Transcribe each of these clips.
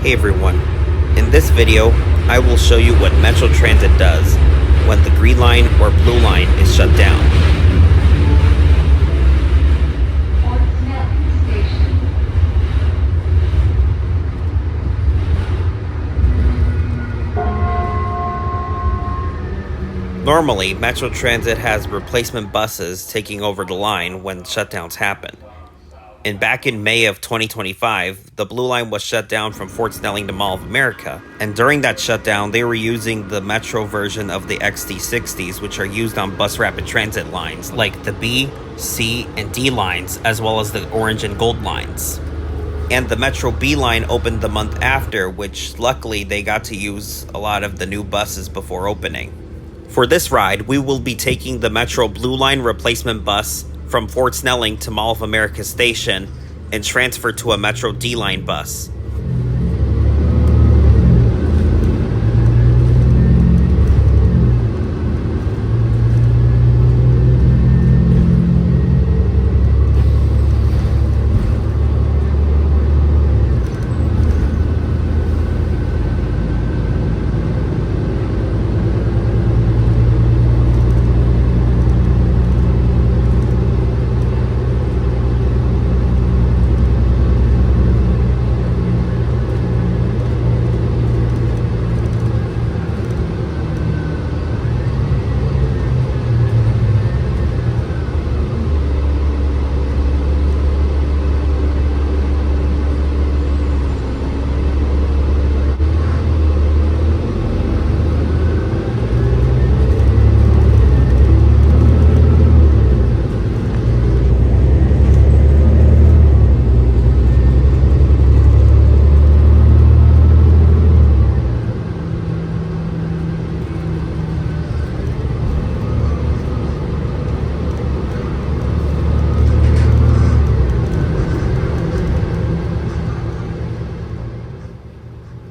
Hey everyone, in this video I will show you what Metro Transit does when the green line or blue line is shut down. Normally, Metro Transit has replacement buses taking over the line when shutdowns happen. And back in May of 2025, the Blue Line was shut down from Fort Snelling to Mall of America. And during that shutdown, they were using the Metro version of the XT60s, which are used on bus rapid transit lines, like the B, C, and D lines, as well as the orange and gold lines. And the Metro B line opened the month after, which luckily they got to use a lot of the new buses before opening. For this ride, we will be taking the Metro Blue Line replacement bus from Fort Snelling to Mall of America Station and transfer to a Metro D-Line bus.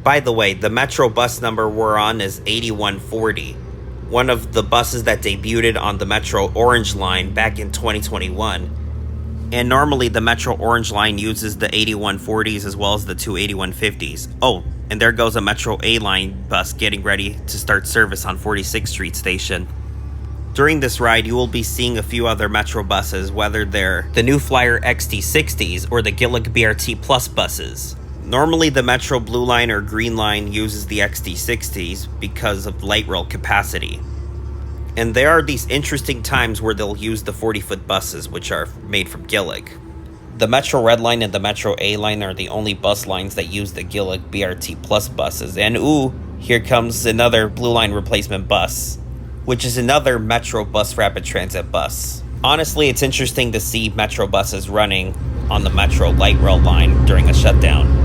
By the way, the Metro bus number we're on is 8140, one of the buses that debuted on the Metro Orange line back in 2021. And normally the Metro Orange line uses the 8140s as well as the two 8150s. Oh, and there goes a Metro A line bus getting ready to start service on 46th Street Station. During this ride, you will be seeing a few other Metro buses, whether they're the New Flyer XT60s or the Gillig BRT Plus buses. Normally, the Metro Blue Line or Green Line uses the XT60s because of light rail capacity. And there are these interesting times where they'll use the 40-foot buses, which are made from Gillig. The Metro Red Line and the Metro A Line are the only bus lines that use the Gillig BRT Plus buses. And ooh, here comes another Blue Line replacement bus, which is another Metro Bus Rapid Transit bus. Honestly, it's interesting to see Metro buses running on the Metro light rail line during a shutdown.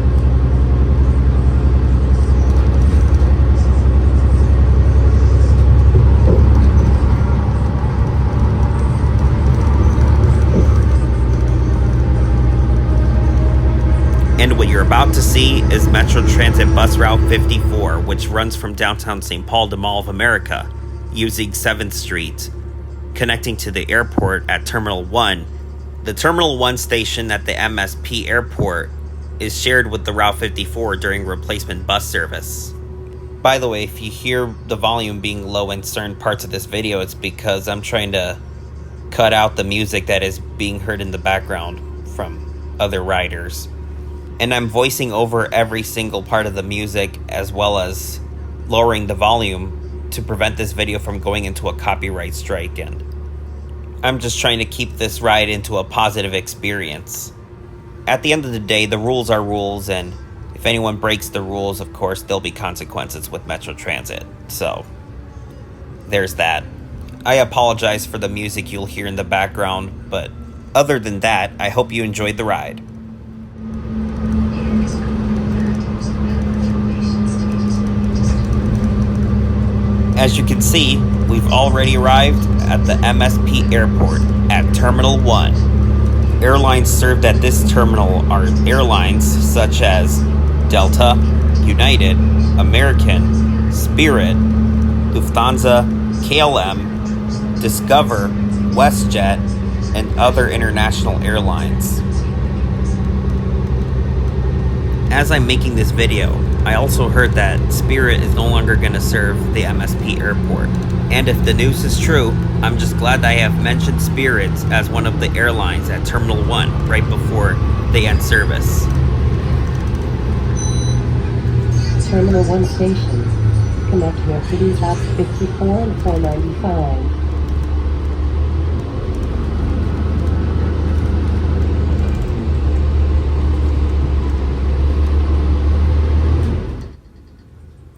And what you're about to see is Metro Transit Bus Route 54, which runs from downtown St. Paul to Mall of America, using 7th Street, connecting to the airport at Terminal 1. The Terminal 1 station at the MSP airport is shared with the Route 54 during replacement bus service. By the way, if you hear the volume being low in certain parts of this video, it's because I'm trying to cut out the music that is being heard in the background from other riders. And I'm voicing over every single part of the music as well as lowering the volume to prevent this video from going into a copyright strike. And I'm just trying to keep this ride into a positive experience. At the end of the day, the rules are rules, and if anyone breaks the rules, of course, there'll be consequences with Metro Transit. So, there's that. I apologize for the music you'll hear in the background, but other than that, I hope you enjoyed the ride. As you can see, we've already arrived at the MSP airport at Terminal 1. Airlines served at this terminal are airlines such as Delta, United, American, Spirit, Lufthansa, KLM, Discover, WestJet, and other international airlines. as I'm making this video, I also heard that Spirit is no longer going to serve the MSP airport. And if the news is true, I'm just glad I have mentioned Spirit as one of the airlines at Terminal 1 right before they end service. Terminal 1 station. Connect your cities routes 54 and 495.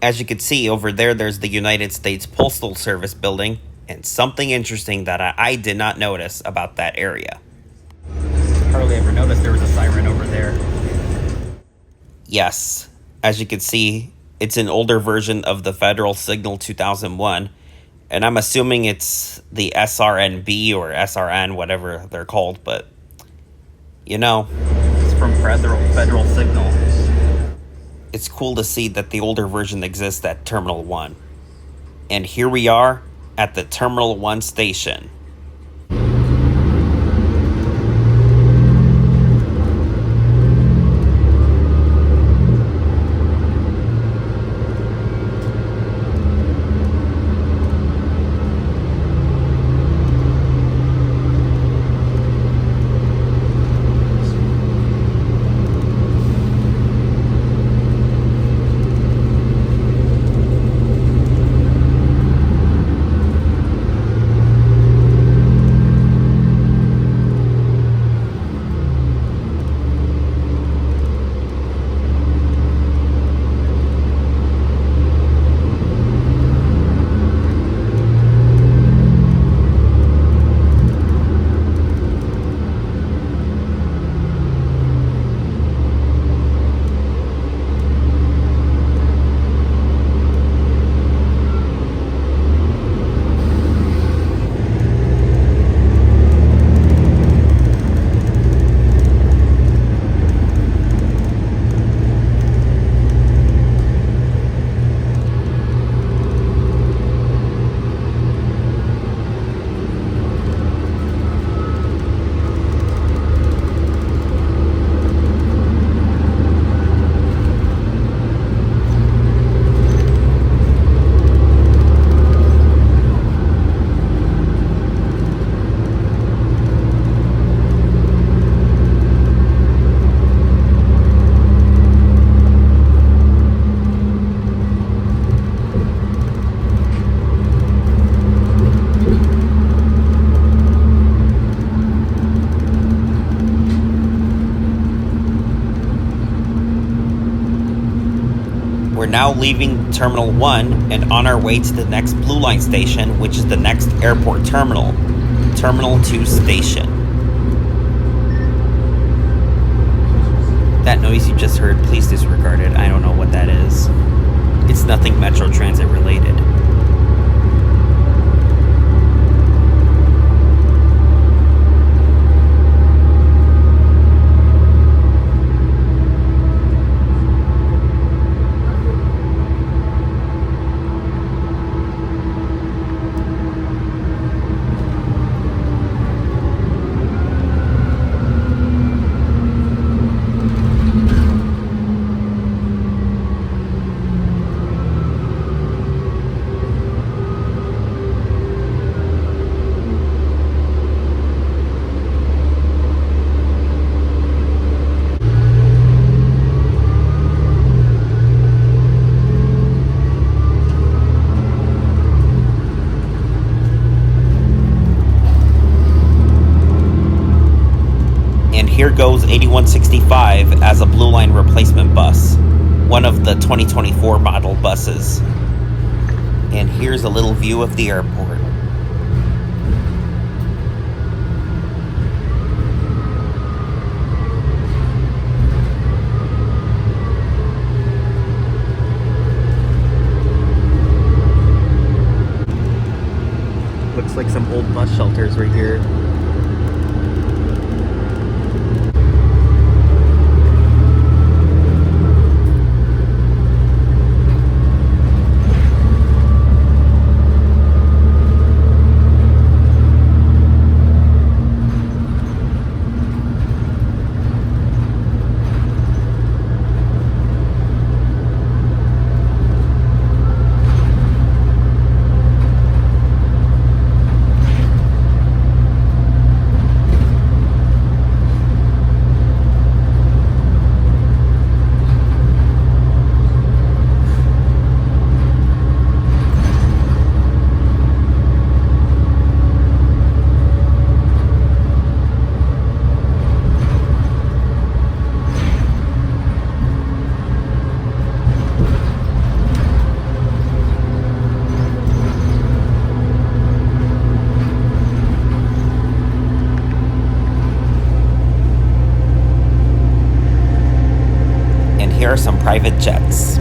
As you can see over there, there's the United States Postal Service building, and something interesting that I did not notice about that area. Hardly ever noticed there was a siren over there. Yes, as you can see, it's an older version of the Federal Signal 2001, and I'm assuming it's the SRNB or SRN, whatever they're called, but you know, It's from Federal Signal. it's cool to see that the older version exists at Terminal 1. And here we are at the Terminal 1 station. We're now leaving Terminal 1 and on our way to the next Blue Line station, which is the next airport terminal, Terminal 2 station. That noise you just heard, please disregard it. I don't know what that is. It's nothing Metro Transit related. Here goes 8165 as a Blue Line replacement bus, one of the 2024 model buses. And here's a little view of the airport. Looks like some old bus shelters right here. some private jets.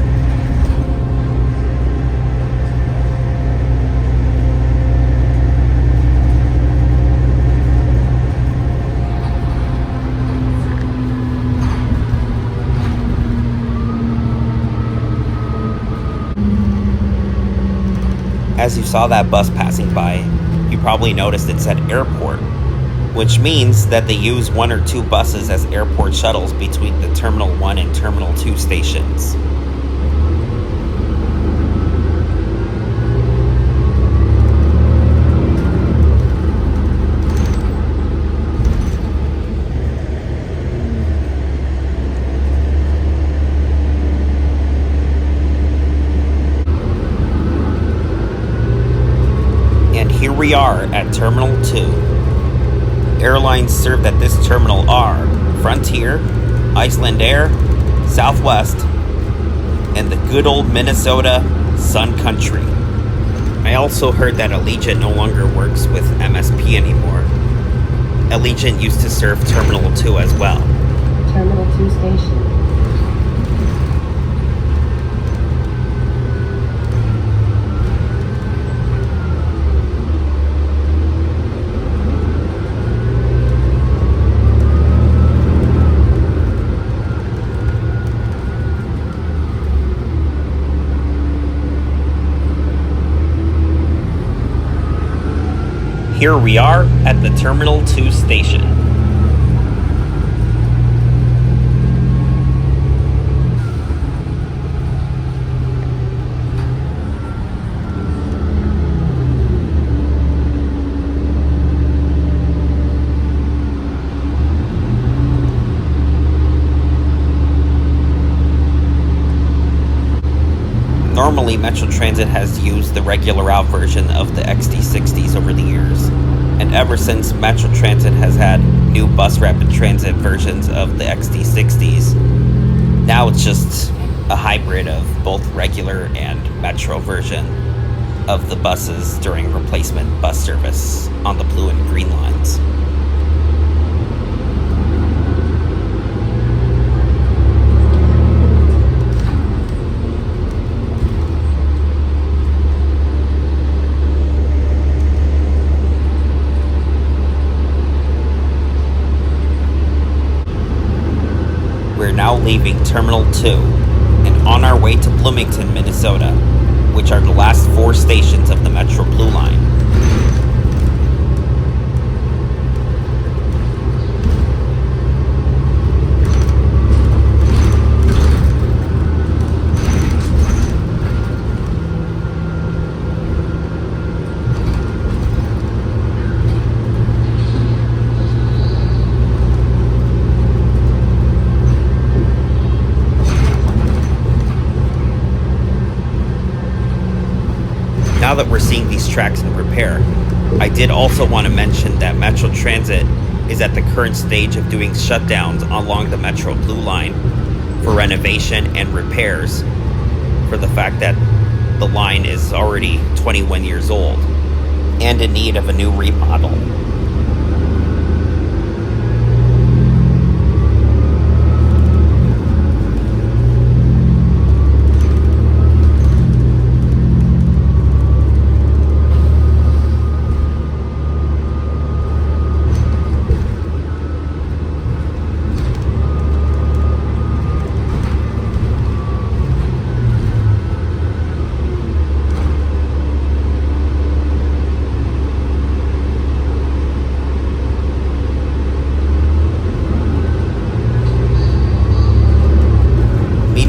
As you saw that bus passing by, you probably noticed it said airport, which means that they use 1 or 2 buses as airport shuttles between the Terminal 1 and Terminal 2 stations. Here we are at Terminal 2. Airlines served at this terminal are Frontier, Icelandair, Southwest, and the good old Minnesota Sun Country. I also heard that Allegiant no longer works with MSP anymore. Allegiant used to serve Terminal 2 as well. Terminal 2 station. Here we are at the Terminal 2 station. Normally, Metro Transit has used the regular route version of the XT60s over the years, and ever since Metro Transit has had new bus rapid transit versions of the XT60s, now it's just a hybrid of both regular and Metro version of the buses during replacement bus service on the blue and green lines. We're now leaving Terminal 2 and on our way to Bloomington, Minnesota, which are the last 4 stations of the Metro Blue Line. Now that we're seeing these tracks in repair, I did also want to mention that Metro Transit is at the current stage of doing shutdowns along the Metro Blue Line for renovation and repairs for the fact that the line is already 21 years old and in need of a new remodel.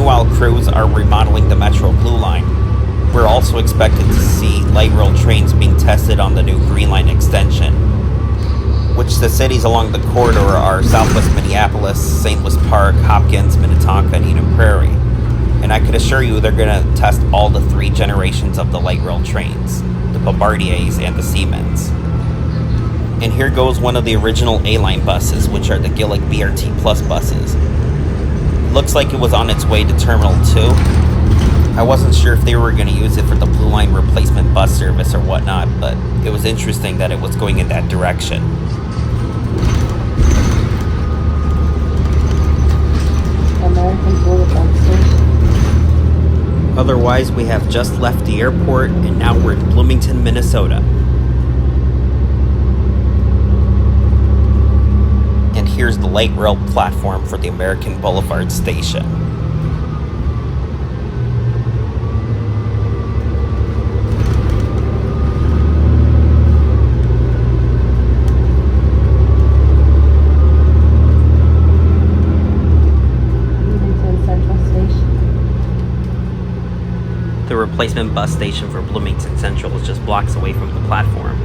While crews are remodeling the Metro Blue Line, we're also expected to see light rail trains being tested on the new Green Line extension, which the cities along the corridor are Southwest Minneapolis, St. Louis Park, Hopkins, Minnetonka, and Eden Prairie. And I could assure you they're going to test all the 3 generations of the light rail trains, the Bombardiers and the Siemens. And here goes one of the original A-Line buses, which are the Gillick BRT Plus buses. Looks like it was on its way to Terminal 2. I wasn't sure if they were going to use it for the Blue Line replacement bus service or whatnot, but it was interesting that it was going in that direction. American Boulevard Station. Otherwise, we have just left the airport and now we're in Bloomington, Minnesota. And here's the light rail platform for the American Boulevard station. The replacement bus station for Bloomington Central is just blocks away from the platform.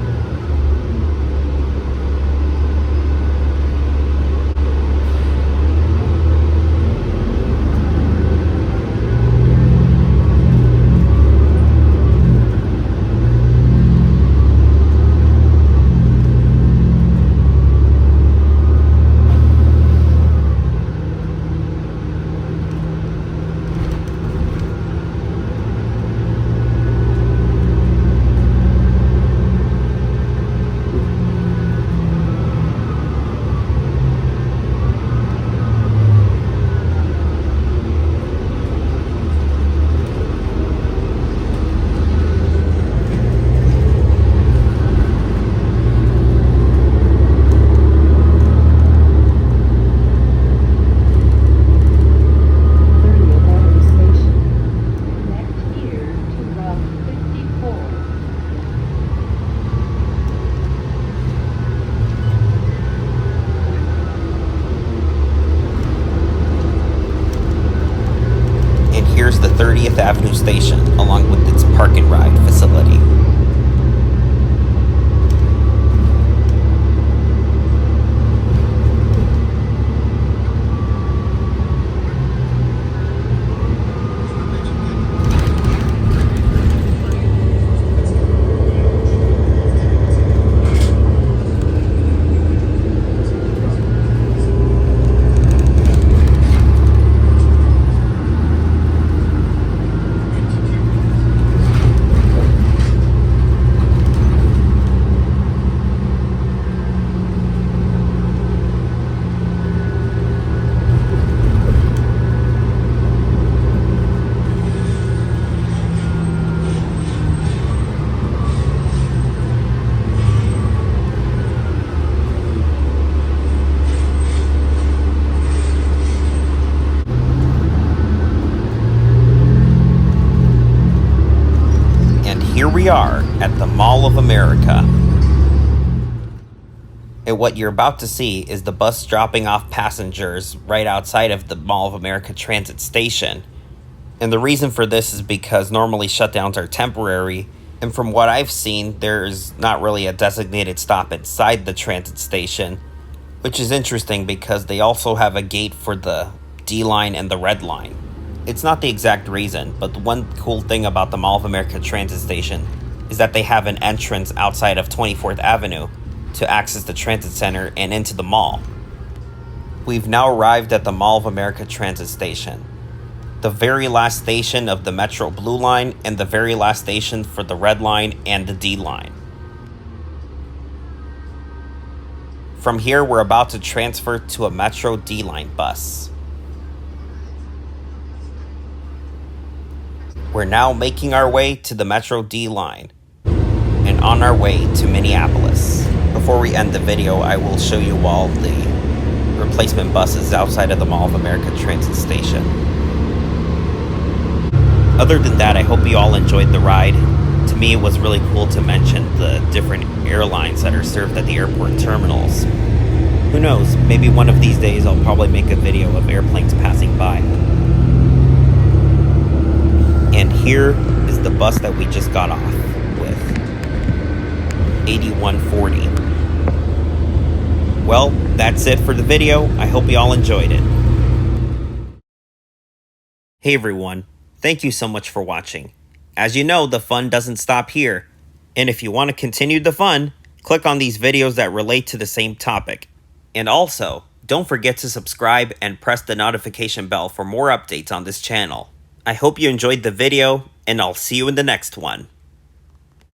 Here's the 30th Avenue station, along with its park and ride facility. Here we are at the Mall of America. And what you're about to see is the bus dropping off passengers right outside of the Mall of America Transit Station. And the reason for this is because normally shutdowns are temporary, and from what I've seen, there's not really a designated stop inside the transit station, which is interesting because they also have a gate for the D line and the red line. It's not the exact reason, but the one cool thing about the Mall of America Transit Station is that they have an entrance outside of 24th Avenue to access the transit center and into the mall. We've now arrived at the Mall of America Transit Station, the very last station of the Metro Blue Line and the very last station for the Red Line and the D Line. From here, we're about to transfer to a Metro D Line bus. We're now making our way to the Metro D Line and on our way to Minneapolis. Before we end the video, I will show you all the replacement buses outside of the Mall of America Transit Station. Other than that, I hope you all enjoyed the ride. To me, it was really cool to mention the different airlines that are served at the airport terminals. Who knows, maybe one of these days I'll probably make a video of airplanes passing by. And here is the bus that we just got off with, 8140. Well, that's it for the video. I hope you all enjoyed it. Hey everyone, thank you so much for watching. As you know, the fun doesn't stop here. And if you want to continue the fun, click on these videos that relate to the same topic. And also, don't forget to subscribe and press the notification bell for more updates on this channel. I hope you enjoyed the video, and I'll see you in the next one.